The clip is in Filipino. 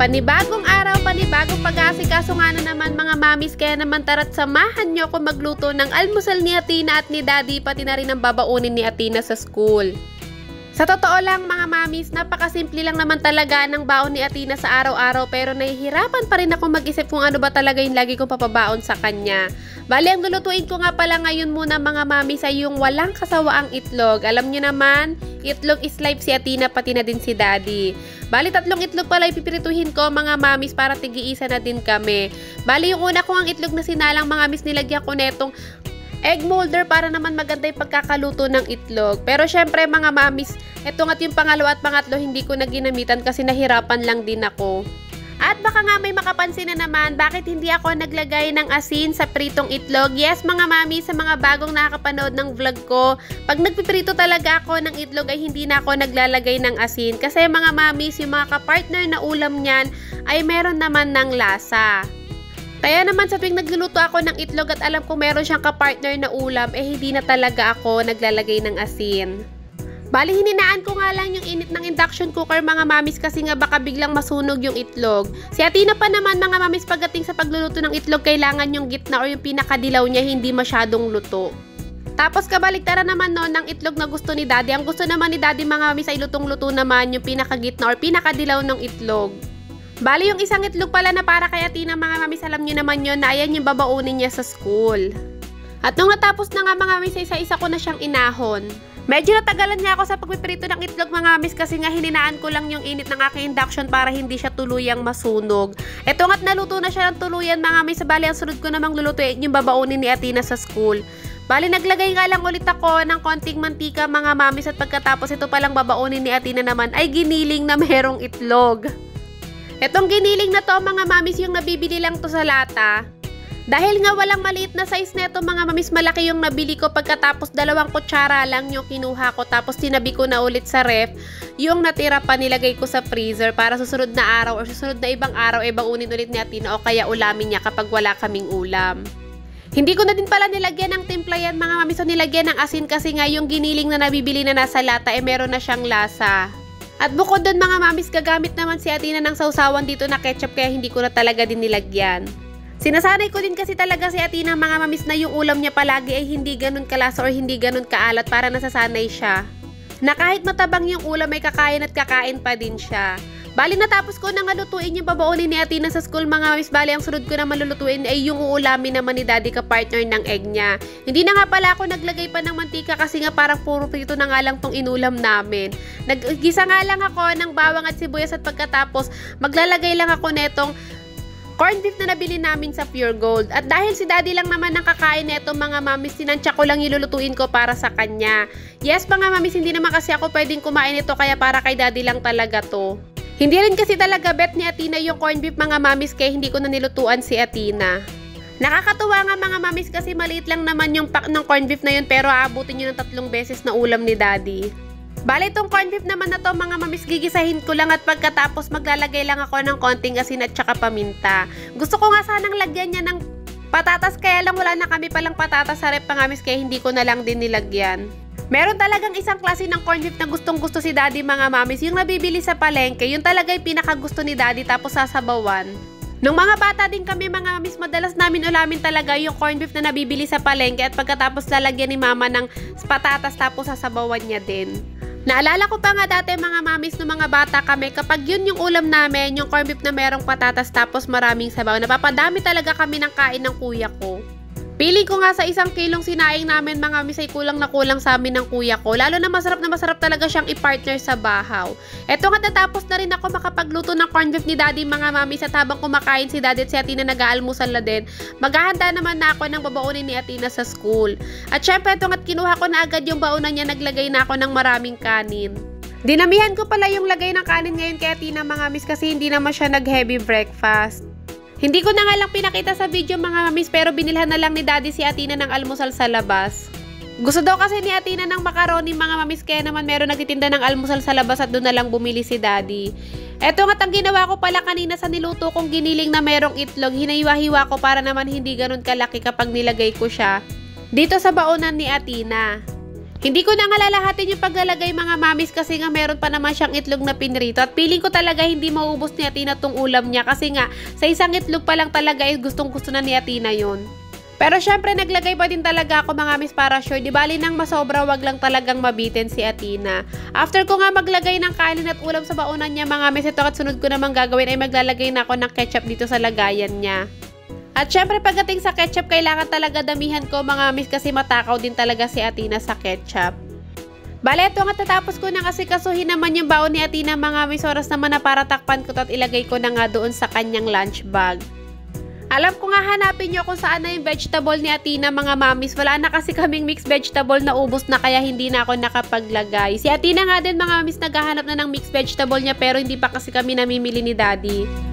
Panibagong araw, panibagong pag-aasikaso nga na naman mga mamis, kaya naman tara't samahan nyo ako magluto ng almusal ni Athena at ni Daddy, pati na rin ang babaunin ni Athena sa school. Sa totoo lang mga mamis, napakasimple lang naman talaga ng baon ni Athena sa araw-araw, pero nahihirapan pa rin ako mag-isip kung ano ba talaga yung lagi kong papabaon sa kanya. Bali, ang lulutuin ko nga pala ngayon muna mga mamis ay yung walang kasawaang itlog. Alam nyo naman, itlog is life si Athena, pati na din si Daddy. Bali, 3 itlog pala ipipirituhin ko mga mamis para tig-iisa na din kami. Bali, yung una ko ang itlog na sinalang mga mamis, nilagyan ko netong egg molder para naman maganda yung pagkakaluto ng itlog. Pero syempre mga mamis, eto nga't yung pangalawa at pangatlo hindi ko na ginamitan kasi nahirapan lang din ako. At baka nga may makapansin na naman, bakit hindi ako naglagay ng asin sa pritong itlog? Yes mga mami, sa mga bagong nakakapanood ng vlog ko, pag nagpiprito talaga ako ng itlog ay hindi na ako naglalagay ng asin. Kasi mga mamis, yung mga kapartner na ulam niyan ay meron naman ng lasa. Kaya naman sa tuwing nagluluto ako ng itlog at alam ko meron siyang kapartner na ulam, eh hindi na talaga ako naglalagay ng asin. Bali, hininaan ko nga lang yung init ng induction cooker mga mamis kasi nga baka biglang masunog yung itlog. Si Athena pa naman mga mamis, pagdating sa pagluluto ng itlog, kailangan yung gitna o yung pinakadilaw niya hindi masyadong luto. Tapos kabaligtaran naman noon ng itlog na gusto ni Daddy. Ang gusto naman ni Daddy mga mamis ay lutong-luto naman yung pinakagitna or pinakadilaw ng itlog. Bali, yung isang itlog pala na para kay Athena mga mamis, alam nyo naman yun na ayan yung babaunin niya sa school. At nung natapos na nga mga mamis, isa-isa ko na siyang inahon. Medyo natagalan niya ako sa pagpiprito ng itlog mga mamis kasi nga hininaan ko lang yung init ng aking induction para hindi siya tuluyang masunog. Eto nga't naluto na siya ng tuluyan mga mamis. Bali, ang sunod ko namang lulutuin yung babaunin ni Athena sa school. Bali, naglagay nga lang ulit ako ng konting mantika mga mamis at pagkatapos ito palang babaunin ni Athena naman ay giniling na merong itlog. Etong giniling na to mga mamis, yung nabibili lang to sa lata. Dahil nga walang maliit na size neto mga mamis, malaki yung nabili ko, pagkatapos 2 kutsara lang yung kinuha ko, tapos tinabi ko na ulit sa ref. Yung natira pa nilagay ko sa freezer para susunod na araw or susunod na ibang araw baunin ulit ni Athena o kaya ulamin niya kapag wala kaming ulam. Hindi ko na din pala nilagyan ng timpla yan mga mamis, o nilagyan ng asin kasi nga yung giniling na nabibili na nasa lata meron na siyang lasa. At bukod doon mga mamis, gagamit naman si Athena ng sausawan dito na ketchup kaya hindi ko na talaga din nilagyan. Sinasanay ko din kasi talaga si Athena mga mamis na yung ulam niya palagi ay hindi ganun kalasa or hindi ganun kaalat para nasasanay siya. Na kahit matabang yung ulam ay kakain at kakain pa din siya. Bali, natapos ko nang lutuin yung babaunin ni Athena sa school mga mamis. Bali, ang sunod ko na malulutuin ay yung uulamin naman ni Daddy ka-partner ng egg niya. Hindi na nga pala ako naglagay pa ng mantika kasi nga parang puro prito na nga lang tong inulam namin. Naggisa nga lang ako ng bawang at sibuyas at pagkatapos maglalagay lang ako netong corned beef na nabili namin sa Pure Gold. At dahil si Daddy lang naman ang kakain neto mga mamis, sinantya ko lang ilulutuin ko para sa kanya. Yes mga mamis, hindi naman kasi ako pwedeng kumain ito kaya para kay Daddy lang talaga to. Hindi rin kasi talaga bet ni Athena yung corned beef mga mamis kaya hindi ko na nilutuan si Athena. Nakakatuwa nga mga mamis kasi maliit lang naman yung pack ng corned beef na yun pero aabutin nyo ng 3 beses na ulam ni Daddy. Bale, itong corned beef naman na to mga mamis, gigisahin ko lang at pagkatapos maglalagay lang ako ng konting asin at saka paminta. Gusto ko nga sanang lagyan niya ng patatas kaya lang wala na kami palang patatas sa rep mga mamis kaya hindi ko na lang din nilagyan. Meron talagang isang klase ng corned beef na gustong-gusto si Daddy mga mamis, yung nabibili sa palengke, yun talaga yung pinakagusto ni Daddy tapos sasabawan. Nung mga bata din kami mga mamis, madalas namin ulamin talaga yung corned beef na nabibili sa palengke at pagkatapos lalagyan ni Mama ng patatas tapos sasabawan niya din. Naalala ko pa nga dati mga mamis, nung mga bata kami, kapag yun yung ulam namin, yung corned beef na merong patatas tapos maraming sabaw, napapadami talaga kami ng kain ng kuya ko. Piling ko nga sa 1 kilong sinaing namin mga mamis ay kulang na kulang sa amin ng kuya ko. Lalo na masarap talaga siyang i-partner sa bahaw. Eto nga natapos na rin ako makapagluto ng corned beef ni Daddy mga mamis at habang kumakain si Daddy at si Athena nag-aalmusal na din, maghahanda naman na ako ng babaunin ni Athena sa school. At syempre eto nga't kinuha ko na agad yung baunan niya, naglagay na ako ng maraming kanin. Dinamihan ko pala yung lagay ng kanin ngayon kay Athena mga mamis kasi hindi naman siya nag-heavy breakfast. Hindi ko na nga lang pinakita sa video mga mamis pero binilhan na lang ni Daddy si Athena ng almusal sa labas. Gusto daw kasi ni Athena ng macaroni mga mamis kaya naman meron nagtitinda ng almusal sa labas at doon na lang bumili si Daddy. Eto nga't ang ginawa ko pala kanina sa niluto kong giniling na merong itlog, hinaiwa-hiwa ko para naman hindi ganun kalaki kapag nilagay ko siya dito sa baonan ni Athena. Hindi ko na nga lalahatin yung paglalagay mga mamis kasi nga meron pa naman siyang itlog na pinrito at feeling ko talaga hindi maubos ni Athena tong ulam niya kasi nga sa isang itlog pa lang talaga gustong gusto na ni Athena yun. Pero syempre naglagay pa din talaga ako mga miss para sure, di bali nang masobra wag lang talagang mabitin si Athena. After ko nga maglagay ng kanin at ulam sa baunan niya mga miss, ito at sunod ko namang gagawin ay maglalagay na ako ng ketchup dito sa lagayan niya. At syempre pagdating sa ketchup, kailangan talaga damihan ko mga miss kasi matakaw din talaga si Athena sa ketchup. Bale, ito nga tatapos ko na kasi kasuhin naman yung baon ni Athena mga miss, oras naman na para takpan ko to at ilagay ko na nga doon sa kanyang lunch bag. Alam ko nga hanapin nyo kung saan na yung vegetable ni Athena mga mamis. Wala na kasi kaming mixed vegetable na ubos na kaya hindi na ako nakapaglagay. Si Athena nga din mga mamis naghahanap na ng mixed vegetable niya pero hindi pa kasi kami namimili ni Daddy.